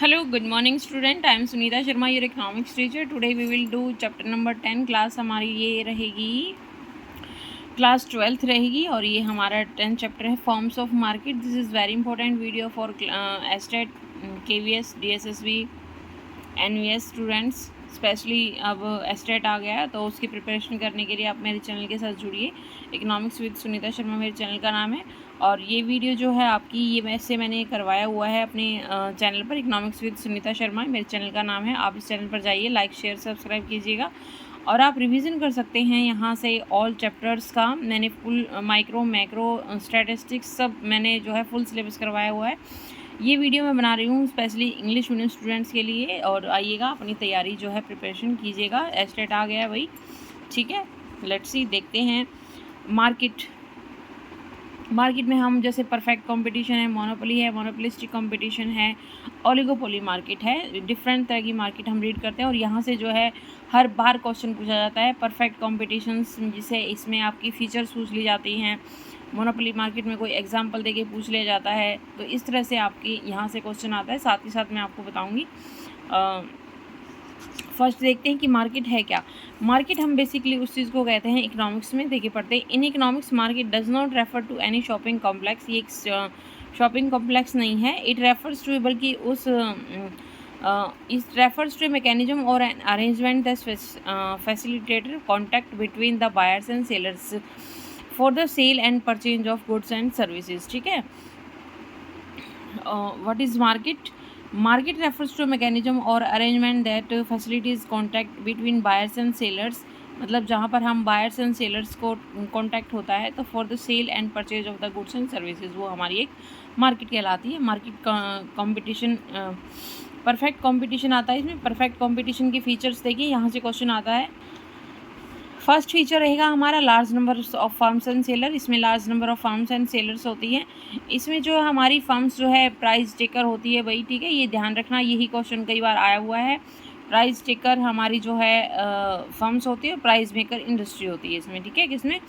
Hello, good morning student. I am Sunita Sharma, your economics teacher. Today we will do chapter number 10. Class हमारी ये रहेगी class 12th रहेगी और ये हमारा 10th चैप्टर है forms of market. This is very important video for estate KVS DSSB NVS students. Specially अब estate आ गया तो उसकी प्रिपरेशन करने के लिए आप मेरे चैनल के साथ जुड़िए. इकोनॉमिक्स विद सुनीता शर्मा मेरे चैनल का नाम है और ये वीडियो जो है आपकी ये वैसे मैंने करवाया हुआ है अपने चैनल पर. इकोनॉमिक्स विद सुनीता शर्मा मेरे चैनल का नाम है. आप इस चैनल पर जाइए, लाइक शेयर सब्सक्राइब कीजिएगा और आप रिवीजन कर सकते हैं यहाँ से ऑल चैप्टर्स का. मैंने फुल माइक्रो मैक्रो स्टैटिस्टिक्स सब मैंने जो है फुल सिलेबस करवाया हुआ है. ये वीडियो मैं बना रही हूँ स्पेशली इंग्लिश मीडियम स्टूडेंट्स के लिए और आइएगा अपनी तैयारी जो है प्रिपरेशन कीजिएगा. एस्टेट आ गया है भाई, ठीक है. लेट्स सी, देखते हैं मार्केट में हम जैसे परफेक्ट कंपटीशन है, मोनोपोली है, मोनोपोलिस्टिक कंपटीशन है, ओलिगोपोली मार्केट है. डिफरेंट तरह की मार्केट हम रीड करते हैं और यहाँ से जो है हर बार क्वेश्चन पूछा जाता है. परफेक्ट कंपटीशन जिसे इसमें आपकी फीचर्स पूछ ली जाती हैं. मोनोपोली मार्केट में कोई एग्जांपल देके पूछ लिया जाता है. तो इस तरह से आपकी यहाँ से क्वेश्चन आता है. साथ ही साथ मैं आपको बताऊँगी. फर्स्ट देखते हैं कि मार्केट है क्या. मार्केट हम बेसिकली उस चीज़ को कहते हैं इकोनॉमिक्स में, देखिए पढ़ते हैं. In economics market does not refer to any shopping complex. ये एक शॉपिंग कॉम्प्लेक्स नहीं है. इट रेफर्स टू, बल्कि उस इट रेफर्स टू मैकेनिज्म और an arrangement that facilitator contact between the buyers and sellers for the sale and purchase of goods and services. ठीक है. What is market? Market refers to a mechanism or arrangement that facilitates contact between buyers and sellers. मतलब जहाँ पर हम buyers and sellers को contact होता है तो for the sale and purchase of the goods and services वो हमारी एक market कहलाती है. मार्केट कंपटीशन, परफेक्ट कंपटीशन आता है इसमें. परफेक्ट कंपटीशन के फीचर्स देखिए, यहाँ से क्वेश्चन आता है. फर्स्ट फीचर रहेगा हमारा large number of firms and seller. इसमें large number of firms and sellers होती हैं. इसमें जो हमारी फर्म्स जो है प्राइस टेकर होती है भाई, ठीक है. ये ध्यान रखना, यही क्वेश्चन कई बार आया हुआ है. प्राइस टेकर हमारी जो है फर्म्स होती है, प्राइस मेकर इंडस्ट्री होती है इसमें, ठीक है. किसमें?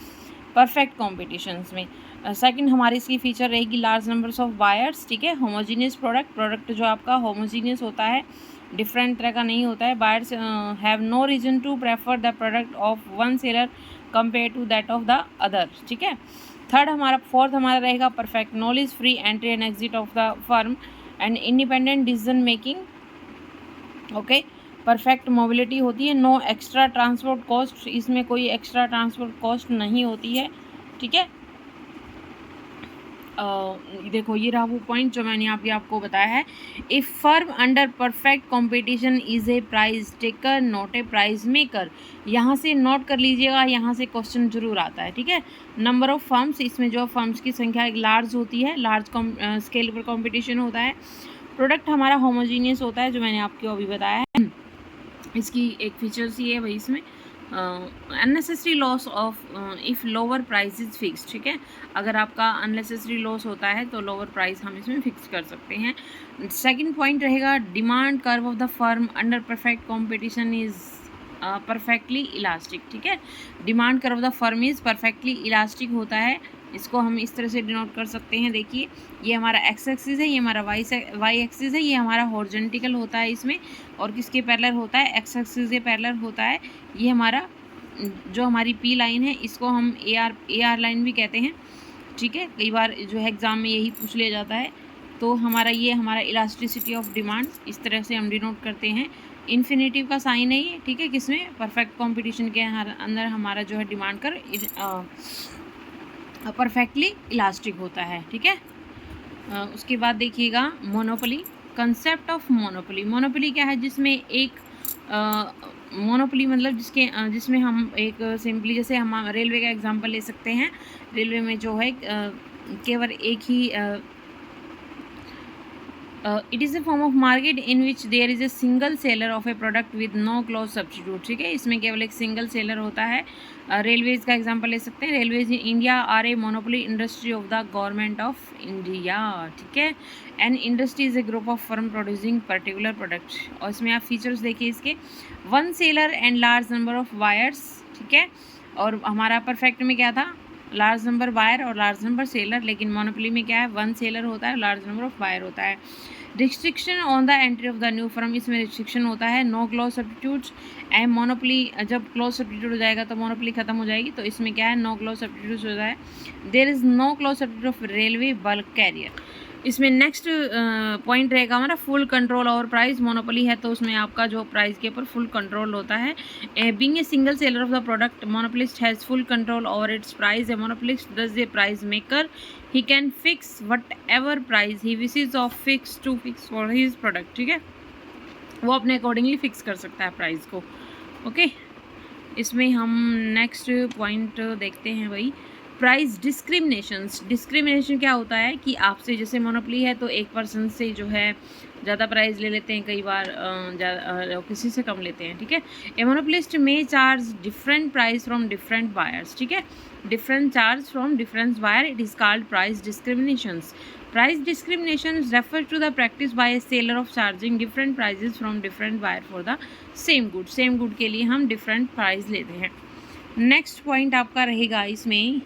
परफेक्ट कॉम्पिटिशन्स में. सेकंड हमारी इसकी फीचर रहेगी लार्ज नंबर्स ऑफ बायर्स, ठीक है. होमोजीनियस प्रोडक्ट जो आपका होमोजीनियस होता है, डिफरेंट तरह का नहीं होता है. Buyers have no reason to prefer the product of one seller compare to that of the other, ठीक है. फोर्थ हमारा रहेगा perfect knowledge, free entry and exit of the firm and independent decision making. Okay. Perfect mobility होती है. No extra transport cost, इसमें कोई extra transport cost नहीं होती है, ठीक है. देखो ये रहा वो पॉइंट जो मैंने अभी आपको बताया है. If firm under perfect competition is a price taker not a price maker. यहाँ से नोट कर लीजिएगा, यहाँ से क्वेश्चन जरूर आता है, ठीक है. नंबर ऑफ फर्म्स, इसमें जो फर्म्स की संख्या एक लार्ज होती है, लार्ज स्केल पर कंपटीशन होता है. प्रोडक्ट हमारा होमोजीनियस होता है जो मैंने आपको अभी बताया है. इसकी एक फीचर्स ये है भाई इसमें unnecessary loss of if lower price is fix, ठीक है. अगर आपका अननेसेसरी लॉस होता है तो लोअर प्राइस हम इसमें फिक्स कर सकते हैं. सेकंड पॉइंट रहेगा demand curve of the firm under perfect competition is perfectly elastic, ठीक है. Demand curve of the firm is perfectly elastic होता है. इसको हम इस तरह से डिनोट कर सकते हैं. देखिए ये हमारा एक्स एक्सिस है, ये हमारा वाई एक्सिस है, ये हमारा हॉरिजॉन्टल होता है इसमें. और किसके पैरेलल होता है? एक्स एक्सिस के पैरेलल होता है. ये हमारा जो हमारी पी लाइन है इसको हम ए आर लाइन भी कहते हैं, ठीक है. कई बार जो है एग्ज़ाम में यही पूछ लिया जाता है. तो हमारा ये हमारा इलास्टिसिटी ऑफ डिमांड, इस तरह से हम डिनोट करते हैं. इन्फिनेटिव का साइन है ये, ठीक है. किसमें? परफेक्ट कॉम्पिटिशन के अंदर हमारा जो है डिमांड कर परफेक्टली इलास्टिक होता है, ठीक है. उसके बाद देखिएगा monopoly. Concept of monopoly. Monopoly क्या है? जिसमें एक मोनोपोली मतलब जिसमें हम एक सिंपली जैसे हम रेलवे का एग्जांपल ले सकते हैं. रेलवे में जो है केवल एक ही it is a form of market in which there is a single seller of a product with no close substitute, ठीक है. इसमें केवल एक सिंगल सेलर होता है. रेलवेज़ का एग्जांपल ले सकते हैं. Railways in India are a monopoly industry of the government of India, ठीक है. And industry is a group of firm producing particular product. और इसमें आप फीचर्स देखिए इसके. One seller and large number of buyers, ठीक है. और हमारा परफेक्ट में क्या था? लार्ज नंबर बायर और लार्ज नंबर सेलर. लेकिन मोनोपोली में क्या है? वन सेलर होता है, लार्ज नंबर ऑफ बायर होता है. Restriction on the entry of the new firm, इसमें रिस्ट्रिक्शन होता है। No close substitutes and monopoly, जब क्लोज सब्स्टिट्यूट हो जाएगा तो मोनोपोली खत्म हो जाएगी, तो इसमें क्या है, नो क्लोज सब्स्टिट्यूट हो जाए। There is no close substitute of railway bulk carrier. इसमें नेक्स्ट पॉइंट रहेगा हमारा full control over price. Monopoly है तो उसमें आपका जो प्राइस के ऊपर फुल कंट्रोल होता है। Being a single seller of the product, monopolist has full control over its price. A monopolist does a price maker, he can fix whatever price he wishes of fix to fix for his product. ठीक है, वो अपने accordingly fix कर सकता है price को। Okay, इसमें हम नेक्स्ट पॉइंट देखते हैं भाई, प्राइस डिस्क्रिमिनेशंस। डिस्क्रिमिनेशन क्या होता है कि आपसे जैसे मोनोपोली है तो एक पर्सन से जो है ज़्यादा प्राइस ले लेते हैं, कई बार किसी से कम लेते हैं। ठीक है, a monopolist may charge different price from different buyers. ठीक है, different charge from different buyer, it is called price discriminations. Price discriminations refer to the practice by a seller of charging different prices from different buyer for the same good। same good के लिए हम different price लेते हैं। Next point आपका रहेगा इसमें,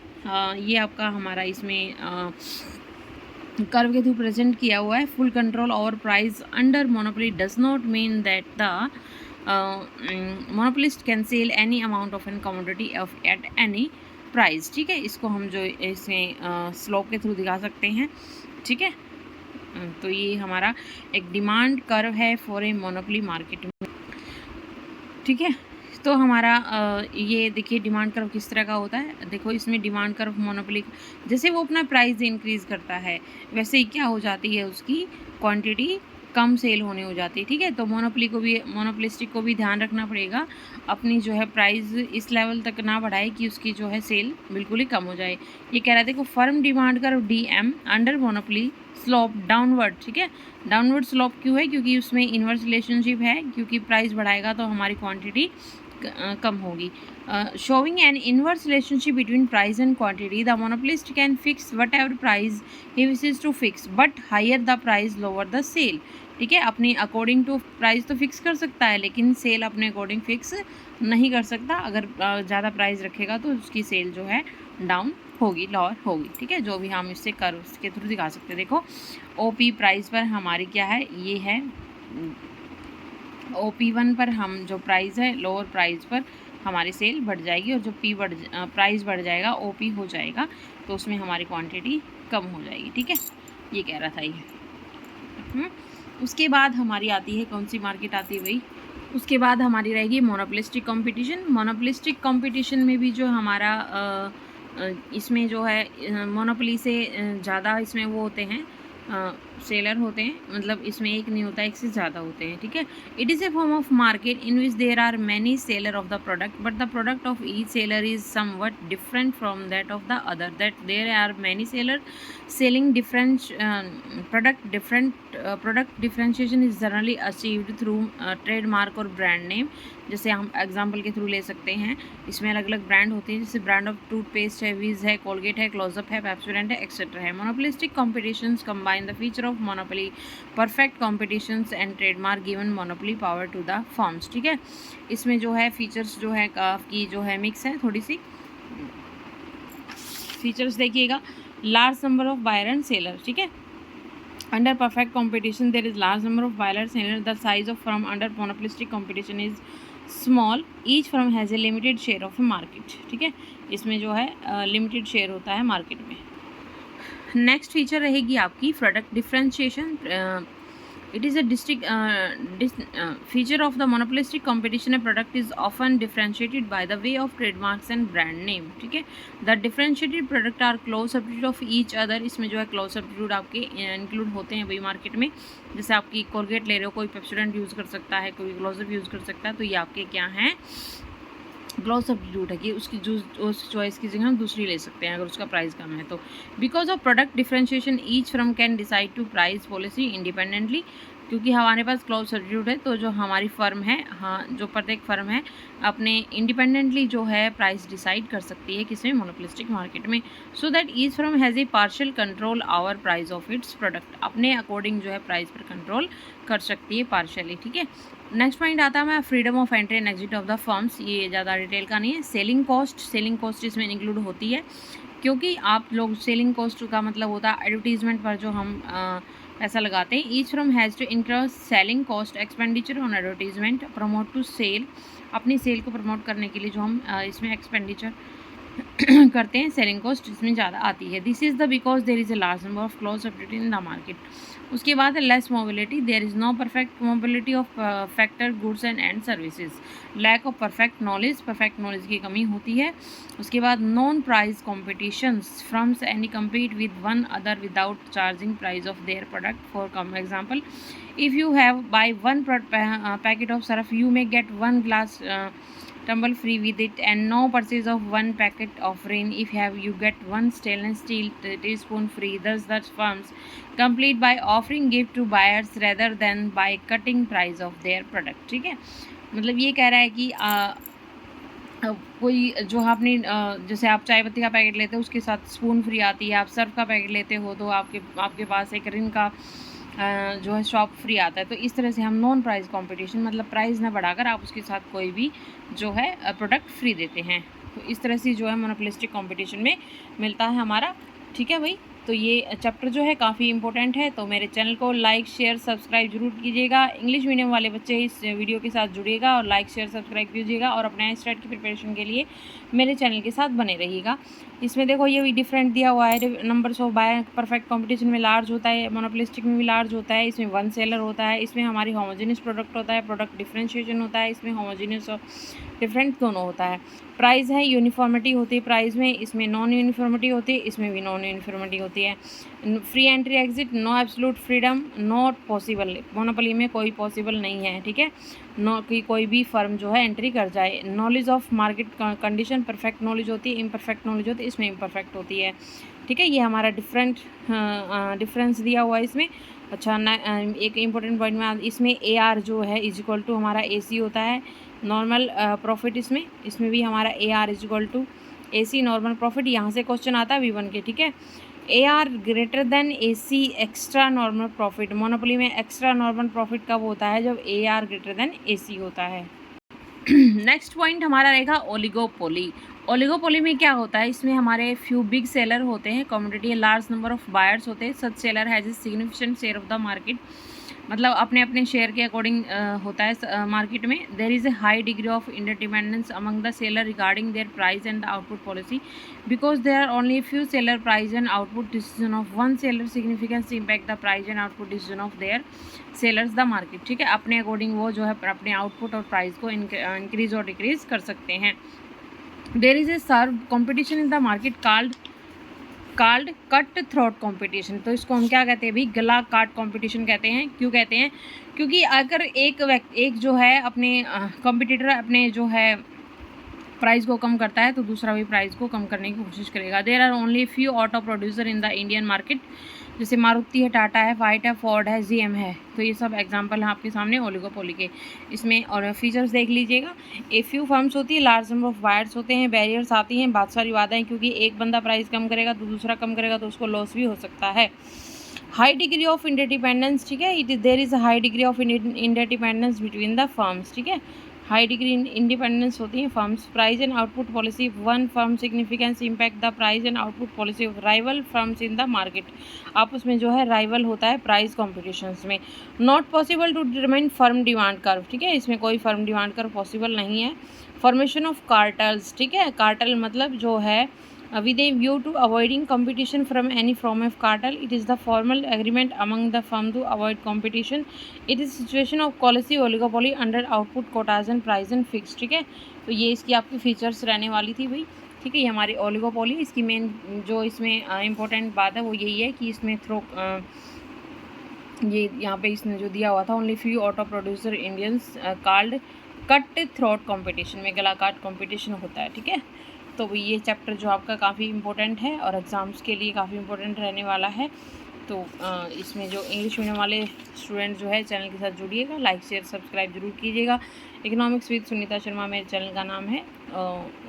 ये आपका हमारा इसमें कर्व के थ्रू प्रेजेंट किया हुआ है। Full control over price under monopoly does not mean that the monopolist can sell any amount of an commodity of at any price. ठीक है, इसको हम जो इसमें स्लोप के थ्रू दिखा सकते हैं। ठीक है, तो ये हमारा एक डिमांड कर्व है फॉर ए मोनोपोली मार्केट में। ठीक है, तो हमारा ये देखिए डिमांड कर्व किस तरह का होता है। देखो इसमें डिमांड कर्व मोनोपोली, जैसे वो अपना प्राइस इंक्रीज़ करता है वैसे ही क्या हो जाती है, उसकी क्वांटिटी कम सेल होने हो जाती है। ठीक है, तो मोनोपोली को भी, मोनोपोलिस्टिक को भी ध्यान रखना पड़ेगा, अपनी जो है प्राइस इस लेवल तक ना बढ़ाए कि उसकी जो है सेल बिल्कुल ही कम हो जाए। ये कह रहा है देखो, firm demand curve DM under monopoly slope downward. ठीक है, डाउनवर्ड स्लोप क्यों है, क्योंकि उसमें इन्वर्स रिलेशनशिप है, क्योंकि प्राइस बढ़ाएगा तो हमारी क्वांटिटी कम होगी। Showing an inverse relationship between price and quantity, the monopolist can fix whatever price he wishes to fix but higher the price lower the sale. ठीक है, अपनी अकॉर्डिंग टू प्राइस तो फिक्स कर सकता है, लेकिन सेल अपने अकॉर्डिंग फिक्स नहीं कर सकता। अगर ज़्यादा प्राइस रखेगा तो उसकी सेल जो है डाउन होगी, लोअर होगी। ठीक है, जो भी हम इससे कर्व के थ्रू दिखा सकते हैं। देखो OP प्राइस पर हमारी क्या है, ये है OP1 पर हम जो प्राइस है, लोअर प्राइस पर हमारी सेल बढ़ जाएगी, और जो प्राइस बढ़ जाएगा OP हो जाएगा, तो उसमें हमारी क्वांटिटी कम हो जाएगी। ठीक है, ये कह रहा था ये। उसके बाद हमारी आती है कौन सी मार्केट आती है भाई, उसके बाद हमारी रहेगी मोनोपोलिस्टिक कंपटीशन। मोनोपोलिस्टिक कंपटीशन में भी जो हमारा इसमें जो है मोनोपोली से ज़्यादा इसमें वो होते हैं, सेलर होते हैं, मतलब इसमें एक नहीं होता, एक से ज़्यादा होते हैं। ठीक है, it is a form of market in which there are many seller of the product but the product of each seller is somewhat different from that of the other, that there are many seller selling different product differentiation is generally achieved through trademark और brand name. जैसे हम example के through ले सकते हैं, इसमें अलग अलग ब्रांड होते हैं, जैसे ब्रांड ऑफ टूथपेस्ट है, विज है, कोलगेट है, क्लोजअप है, पेप्सोडेंट है, एक्सेट्रा है। Monopolistic competitions combine the feature of monopoly, perfect competitions and trademark given monopoly power to the firms. ठीक है, इसमें जो है फीचर्स जो है की जो है मिक्स है, थोड़ी सी फीचर्स देखिएगा। Large number of buyer and seller. ठीक है, under perfect competition there is large number of buyers and the size of firm under monopolistic competition is small, each firm has a limited share of a market। ठीक है, इसमें जो है limited share होता है market में। Next feature रहेगी आपकी product differentiation. It is a feature of the monopolistic competition, a product is often differentiated by the way of trademarks and brand name। ठीक है, the differentiated product are close substitute of each other। इसमें जो है close substitute आपके include होते हैं वही market में। जैसे आपकी कोलगेट ले रहे हो, कोई पेप्सोडेंट यूज़ कर सकता है, कोई क्लोजअप यूज़ कर सकता है, तो ये आपके क्या हैं, क्लोज सब्स्टिट्यूट है कि उसकी उस चॉइस की जगह हम दूसरी ले सकते हैं अगर उसका प्राइस कम है तो। Because of product differentiation each firm can decide to price policy independently, क्योंकि हमारे पास क्लोज सब्स्टिट्यूट है तो जो हमारी फर्म है, हाँ जो प्रत्येक फर्म है अपने इंडिपेंडेंटली जो है प्राइस डिसाइड कर सकती है किसमें, मोनोपोलिस्टिक मार्केट में। So that each firm has a partial control over price of its product, अपने अकॉर्डिंग जो है प्राइस पर कंट्रोल कर सकती है पार्शियली। ठीक है, नेक्स्ट पॉइंट आता है freedom of entry and exit of the firms. ये ज़्यादा डिटेल का नहीं है। सेलिंग कॉस्ट इसमें इंक्लूड होती है, क्योंकि आप लोग सेलिंग कॉस्ट का मतलब होता है एडवर्टीजमेंट पर जो हम ऐसा लगाते हैं। Each firm has to incur selling cost expenditure on advertisement promote to sale, अपनी सेल को प्रमोट करने के लिए जो हम इसमें एक्सपेंडिचर करते हैं, सेलिंग कॉस्ट इसमें ज़्यादा आती है। This is the because there is a large number of close updated in the market. उसके बाद है less mobility, there is no perfect mobility of factor goods and services, lack of perfect knowledge की कमी होती है। उसके बाद non price competitions, firms any compete with one other without charging price of their product. For example, if you have buy one packet of surf, you may get one glass tumble free with it, and no purchase of one packet of rain if you get one stainless steel teaspoon free. Thus the firms complete by offering gift to buyers rather than by cutting price of their product। ठीक है, मतलब ये कह रहा है कि कोई जो आपने जैसे आप चाय पत्ती का पैकेट लेते हो उसके साथ स्पून फ्री आती है, आप सर्फ का पैकेट लेते हो तो आपके पास एक रिन का जो है शॉप फ्री आता है। तो इस तरह से हम नॉन प्राइस कंपटीशन, मतलब प्राइस ना बढ़ाकर आप उसके साथ कोई भी जो है प्रोडक्ट फ्री देते हैं। तो इस तरह से जो है मोनोपोलिस्टिक कंपटीशन में मिलता है हमारा। ठीक है भाई, तो ये चैप्टर जो है काफ़ी इंपॉर्टेंट है। तो मेरे चैनल को लाइक शेयर सब्सक्राइब जरूर कीजिएगा। इंग्लिश मीडियम वाले बच्चे इस वीडियो के साथ जुड़िएगा और लाइक शेयर सब्सक्राइब कीजिएगा, और अपने स्टेट की प्रिपरेशन के लिए मेरे चैनल के साथ बने रहिएगा। इसमें देखो ये भी डिफरेंट दिया हुआ है, numbers of bye perfect competition में लार्ज होता है, मोनोपोलिस्टिक में भी लार्ज होता है, इसमें वन सेलर होता है, इसमें हमारी होमोजेनियस प्रोडक्ट होता है, प्रोडक्ट डिफ्रेंशिएशन होता है, इसमें होमोजेनियस और डिफरेंट दोनों होता है। प्राइस है यूनिफॉर्मिटी होती है प्राइस में, इसमें नॉन यूनिफॉर्मिटी होती है, इसमें भी नॉन यूनिफॉर्मिटी होती है। Free entry exit, no absolute freedom, not possible, monopoly में कोई पॉसिबल नहीं है। ठीक है, नो कि कोई भी फर्म जो है एंट्री कर जाए। Knowledge of market condition, perfect knowledge होती है, इम्परफेक्ट नॉलेज होती है, इसमें इम्परफेक्ट होती है। ठीक है, ये हमारा डिफरेंस दिया हुआ है इसमें। अच्छा, एक इम्पोर्टेंट पॉइंट में इसमें AR जो है इज इक्वल टू हमारा AC होता है, नॉर्मल प्रॉफिट। इसमें भी हमारा AR is equal to AC normal profit. यहाँ से क्वेश्चन आता है V1 के। ठीक है, AR greater than AC extra normal profit. Monopoly में एक्स्ट्रा नॉर्मल प्रॉफिट कब होता है? जब AR ग्रेटर देन AC होता है। नेक्स्ट पॉइंट हमारा रहेगा ओलिगोपोली। ओलिगोपोली में क्या होता है? इसमें हमारे फ्यू बिग सेलर होते हैं, commodity, large number of buyers होते हैं। Such seller has a significant share of the market, मतलब अपने अपने शेयर के अकॉर्डिंग होता है मार्केट में। There is a high degree of interdependence among the seller regarding their price and the output policy, because there are only few seller price and output decision of one seller significance impact the price and output decision of their sellers the market. ठीक है, अपने according वो जो है अपने output और price को increase और डिक्रीज कर सकते हैं। There is a severe competition in the market called cut throat competition. तो इसको हम क्या कहते हैं भाई? गला काट कंपटीशन कहते हैं। क्यों कहते हैं? क्योंकि अगर एक जो है अपने कंपटीटर अपने जो है प्राइस को कम करता है तो दूसरा भी प्राइस को कम करने की कोशिश करेगा। There are only few auto producer in the Indian market, जैसे मारुति है, टाटा है, वाइट है, फोर्ड है, GM है। तो ये सब एग्जांपल हैं आपके सामने ओलिगोपोली के। इसमें और फीचर्स देख लीजिएगा। ए फ्यू फर्म्स होती है, लार्ज नंबर ऑफ बायर्स होते हैं, बैरियर्स आती हैं, बहुत सारी बाधाएं, क्योंकि एक बंदा प्राइस कम करेगा तो दूसरा कम करेगा तो उसको लॉस भी हो सकता है। High degree of interdependence. ठीक है, there is a high degree of interdependence between the firms. ठीक है, हाई डिग्री इंडिपेंडेंस होती है firms. Price and output policy, one firm significance impact the price and output policy of rival firms in the market. आपस में जो है rival होता है प्राइस कॉम्पिटिशन्स में। Not possible to determine firm demand curve. ठीक है, इसमें कोई फर्म डिमांड कर्व पॉसिबल नहीं है। Formation of cartels. ठीक है, कार्टल मतलब जो है with a view to avoiding competition from any form of cartel. It is the formal agreement among the firm to avoid competition. It is situation of policy oligopoly under output quotas and price and fixed। ठीक है, तो ये इसकी आपकी features रहने वाली थी भाई। ठीक है, ये हमारी ओलिगोपोली, इसकी मेन जो इसमें इंपॉर्टेंट बात है वो यही है कि इसमें ये यहाँ पे इसने जो दिया हुआ था, only few auto producer Indians called cut throat competition में गला काट कंपटीशन होता है। ठीक है, तो ये चैप्टर जो आपका काफ़ी इंपॉर्टेंट है और एग्ज़ाम्स के लिए काफ़ी इंपॉर्टेंट रहने वाला है। तो इसमें जो इंग्लिश मीडियम वाले स्टूडेंट जो है चैनल के साथ जुड़िएगा, लाइक शेयर सब्सक्राइब जरूर कीजिएगा। इकोनॉमिक्स विद सुनीता शर्मा मेरे चैनल का नाम है।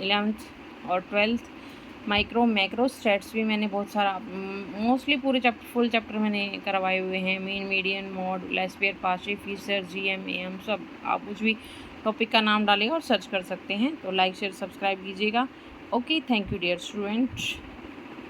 11th और 12th माइक्रो मैक्रो स्टेट्स भी मैंने बहुत सारा, मोस्टली पूरे फुल चैप्टर मैंने करवाए हुए हैं। Mean, median, mode, Laspeyres, partial feature, GM, AM सब। आप कुछ भी टॉपिक का नाम डालेगा और सर्च कर सकते हैं। तो लाइक शेयर सब्सक्राइब कीजिएगा। Okay, thank you dear student.